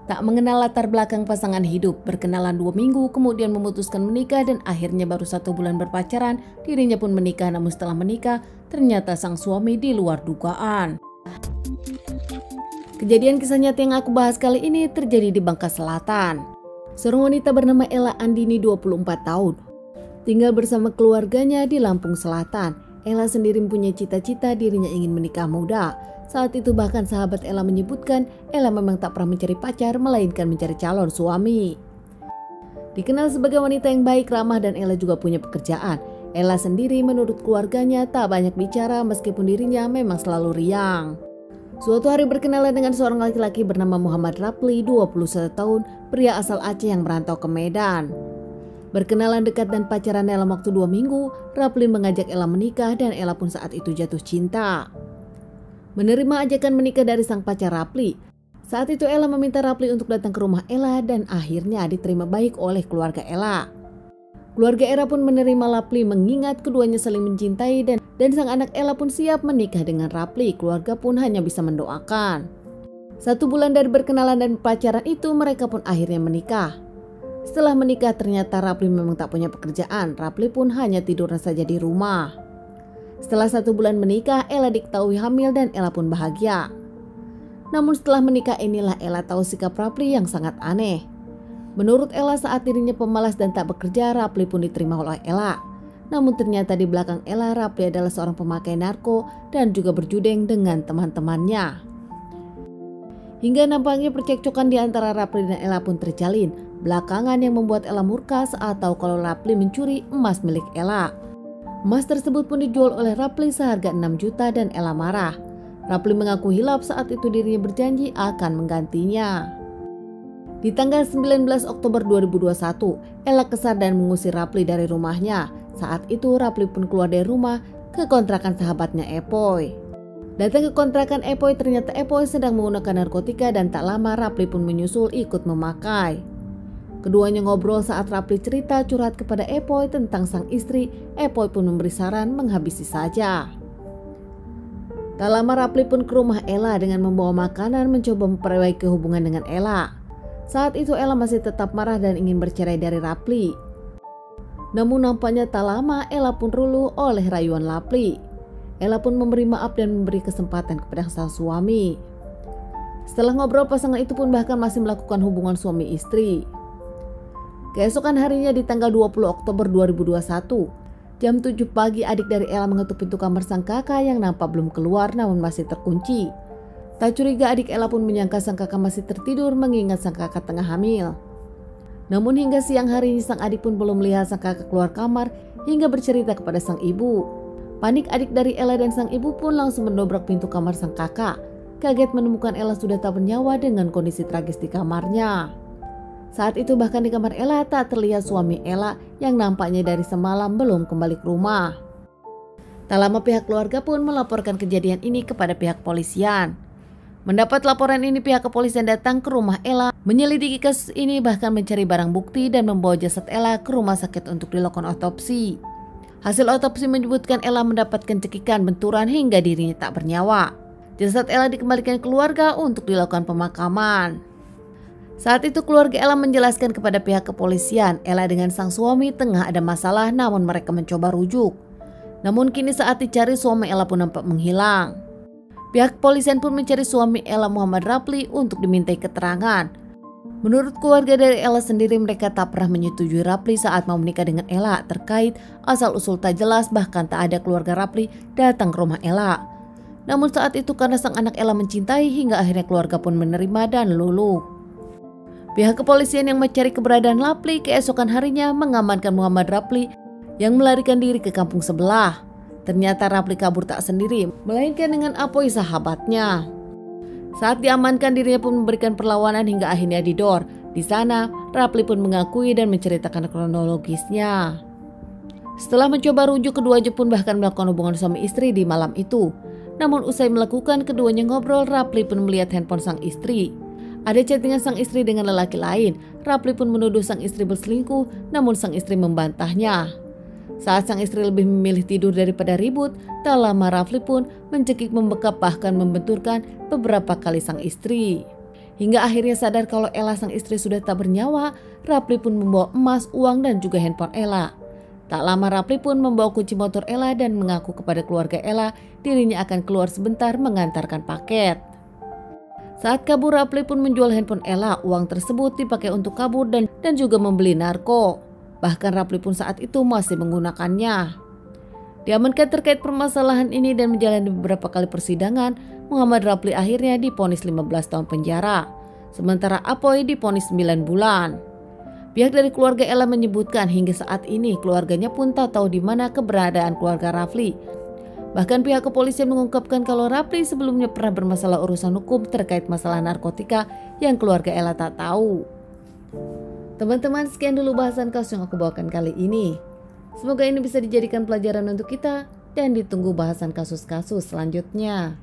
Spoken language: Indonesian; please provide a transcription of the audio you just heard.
Tak mengenal latar belakang pasangan hidup, berkenalan 2 minggu, kemudian memutuskan menikah dan akhirnya baru 1 bulan berpacaran, dirinya pun menikah. Namun setelah menikah, ternyata sang suami di luar dugaan. Kejadian kisah nyata yang aku bahas kali ini terjadi di Bangka Selatan. Seorang wanita bernama Ella Andini 24 tahun, tinggal bersama keluarganya di Lampung Selatan. Ella sendiri punya cita-cita dirinya ingin menikah muda. Saat itu bahkan sahabat Ella menyebutkan Ella memang tak pernah mencari pacar melainkan mencari calon suami. Dikenal sebagai wanita yang baik, ramah, dan Ella juga punya pekerjaan. Ella sendiri menurut keluarganya tak banyak bicara meskipun dirinya memang selalu riang. Suatu hari berkenalan dengan seorang laki-laki bernama Muhammad Rapli, 21 tahun, pria asal Aceh yang merantau ke Medan. Berkenalan dekat dan pacaran dalam waktu 2 minggu, Rapli mengajak Ella menikah dan Ella pun saat itu jatuh cinta. Menerima ajakan menikah dari sang pacar Rapli. Saat itu Ella meminta Rapli untuk datang ke rumah Ella dan akhirnya diterima baik oleh keluarga Ella. Keluarga Ella pun menerima Rapli mengingat keduanya saling mencintai dan sang anak Ella pun siap menikah dengan Rapli. Keluarga pun hanya bisa mendoakan. 1 bulan dari berkenalan dan pacaran itu mereka pun akhirnya menikah. Setelah menikah ternyata Rapli memang tak punya pekerjaan. Rapli pun hanya tidur saja di rumah. Setelah 1 bulan menikah, Ella diketahui hamil dan Ella pun bahagia. Namun setelah menikah inilah Ella tahu sikap Rapli yang sangat aneh. Menurut Ella saat dirinya pemalas dan tak bekerja, Rapli pun diterima oleh Ella. Namun ternyata di belakang Ella, Rapli adalah seorang pemakai narko dan juga berjudeng dengan teman-temannya. Hingga nampaknya percekcokan di antara Rapli dan Ella pun terjalin. Belakangan yang membuat Ella murka saat tahu kalau Rapli mencuri emas milik Ella. Emas tersebut pun dijual oleh Rapli seharga 6 juta dan Ella marah. Rapli mengaku hilaf saat itu dirinya berjanji akan menggantinya. Di tanggal 19 Oktober 2021, Ella kesal dan mengusir Rapli dari rumahnya. Saat itu Rapli pun keluar dari rumah ke kontrakan sahabatnya Epoy. Datang ke kontrakan Epoy, ternyata Epoy sedang menggunakan narkotika dan tak lama Rapli pun menyusul ikut memakai. Keduanya ngobrol saat Rapli cerita curhat kepada Epoy tentang sang istri. Epoy pun memberi saran menghabisi saja. Tak lama Rapli pun ke rumah Ella dengan membawa makanan mencoba memperbaiki hubungan dengan Ella. Saat itu Ella masih tetap marah dan ingin bercerai dari Rapli. Namun nampaknya tak lama Ella pun luluh oleh rayuan Rapli. Ella pun memberi maaf dan memberi kesempatan kepada sang suami. Setelah ngobrol, pasangan itu pun bahkan masih melakukan hubungan suami istri. Keesokan harinya di tanggal 20 Oktober 2021, jam 7 pagi adik dari Ella mengetuk pintu kamar sang kakak yang nampak belum keluar namun masih terkunci. Tak curiga adik Ella pun menyangka sang kakak masih tertidur mengingat sang kakak tengah hamil. Namun hingga siang hari ini sang adik pun belum melihat sang kakak keluar kamar hingga bercerita kepada sang ibu. Panik adik dari Ella dan sang ibu pun langsung mendobrak pintu kamar sang kakak. Kaget menemukan Ella sudah tak bernyawa dengan kondisi tragis di kamarnya. Saat itu bahkan di kamar Ella tak terlihat suami Ella yang nampaknya dari semalam belum kembali ke rumah. Tak lama pihak keluarga pun melaporkan kejadian ini kepada pihak polisian. Mendapat laporan ini pihak kepolisian datang ke rumah Ella, menyelidiki kasus ini bahkan mencari barang bukti dan membawa jasad Ella ke rumah sakit untuk dilakukan otopsi. Hasil otopsi menyebutkan Ella mendapatkan cekikan, benturan hingga dirinya tak bernyawa. Jasad Ella dikembalikan ke keluarga untuk dilakukan pemakaman. Saat itu keluarga Ella menjelaskan kepada pihak kepolisian Ella dengan sang suami tengah ada masalah namun mereka mencoba rujuk. Namun kini saat dicari suami Ella pun nampak menghilang. Pihak kepolisian pun mencari suami Ella Muhammad Rapli untuk dimintai keterangan. Menurut keluarga dari Ella sendiri mereka tak pernah menyetujui Rapli saat mau menikah dengan Ella terkait asal-usul tak jelas, bahkan tak ada keluarga Rapli datang ke rumah Ella. Namun saat itu karena sang anak Ella mencintai hingga akhirnya keluarga pun menerima dan luluh. Pihak kepolisian yang mencari keberadaan Rapli keesokan harinya mengamankan Muhammad Rapli yang melarikan diri ke kampung sebelah. Ternyata Rapli kabur tak sendiri, melainkan dengan Apoy sahabatnya. Saat diamankan dirinya pun memberikan perlawanan hingga akhirnya didor. Di sana Rapli pun mengakui dan menceritakan kronologisnya. Setelah mencoba rujuk, keduanya pun bahkan melakukan hubungan suami istri di malam itu. Namun usai melakukan, keduanya ngobrol, Rapli pun melihat handphone sang istri. Ada chattingan sang istri dengan lelaki lain. Rapli pun menuduh sang istri berselingkuh, namun sang istri membantahnya. Saat sang istri lebih memilih tidur daripada ribut, tak lama Rapli pun mencekik, membekap, bahkan membenturkan beberapa kali sang istri. Hingga akhirnya sadar kalau Ella sang istri sudah tak bernyawa, Rapli pun membawa emas, uang dan juga handphone Ella. Tak lama Rapli pun membawa kunci motor Ella dan mengaku kepada keluarga Ella dirinya akan keluar sebentar mengantarkan paket. Saat kabur, Rapli pun menjual handphone Ella. Uang tersebut dipakai untuk kabur dan juga membeli narko. Bahkan Rapli pun saat itu masih menggunakannya. Diamankan terkait permasalahan ini dan menjalani beberapa kali persidangan, Muhammad Rapli akhirnya divonis 15 tahun penjara. Sementara Apoy divonis 9 bulan. Pihak dari keluarga Ella menyebutkan hingga saat ini keluarganya pun tak tahu di mana keberadaan keluarga Rapli. Bahkan pihak kepolisian mengungkapkan kalau Rapli sebelumnya pernah bermasalah urusan hukum terkait masalah narkotika yang keluarga Ella tak tahu. Teman-teman, sekian dulu bahasan kasus yang aku bawakan kali ini. Semoga ini bisa dijadikan pelajaran untuk kita dan ditunggu bahasan kasus-kasus selanjutnya.